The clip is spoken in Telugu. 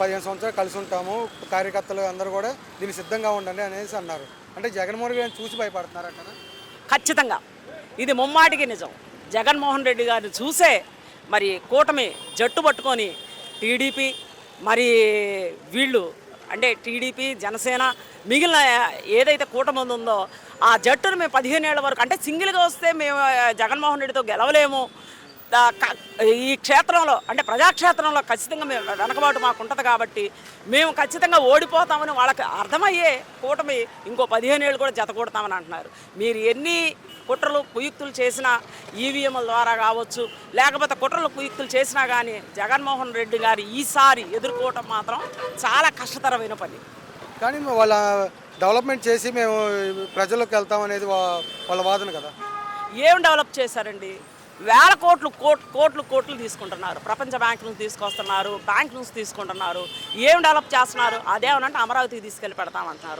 15 సంవత్సరాలు కలిసి ఉంటాము, కార్యకర్తలు అందరూ కూడా దీనికి సిద్ధంగా ఉండండి అనేసి అన్నారు. అంటే జగన్మోహన్ రెడ్డి గారిని చూసి భయపడుతున్నారంట. ఖచ్చితంగా ఇది ముమ్మాటికి నిజం. జగన్మోహన్ రెడ్డి గారిని చూసే మరి కూటమి జట్టు పట్టుకొని టీడీపీ మరి వీళ్ళు అంటే టీడీపీ జనసేన మిగిలిన ఏదైతే కూటమి ఉందో ఆ జట్టును మేము 15 ఏళ్ల వరకు అంటే సింగిల్గా వస్తే మేము జగన్మోహన్ రెడ్డితో గెలవలేము. ఈ క్షేత్రంలో అంటే ప్రజాక్షేత్రంలో ఖచ్చితంగా మేము వెనకబాటు మాకు ఉంటుంది కాబట్టి మేము ఖచ్చితంగా ఓడిపోతామని వాళ్ళకి అర్థమయ్యే కూటమి ఇంకో 15 ఏళ్ళు కూడా జతకూడతామని అంటున్నారు. మీరు ఎన్ని కుట్రలు కుయుక్తులు చేసినా ఈవీఎంల ద్వారా కావచ్చు, లేకపోతే కుట్రలు కుయుక్తులు చేసినా కానీ జగన్మోహన్ రెడ్డి గారు ఈసారి ఎదుర్కోవటం మాత్రం చాలా కష్టతరమైన పని. కానీ వాళ్ళ డెవలప్మెంట్ చేసి మేము ప్రజల్లోకి వెళ్తాం అనేది వాళ్ళ వాదన కదా. ఏం డెవలప్ చేశారండి? వేల కోట్లు తీసుకుంటున్నారు. ప్రపంచ బ్యాంక్ నుంచి తీసుకొస్తున్నారు, బ్యాంక్ నుంచి తీసుకుంటున్నారు. ఏం డెవలప్ చేస్తున్నారు? అదేమనంటే అమరావతికి తీసుకెళ్ళి పెడతామంటున్నారు.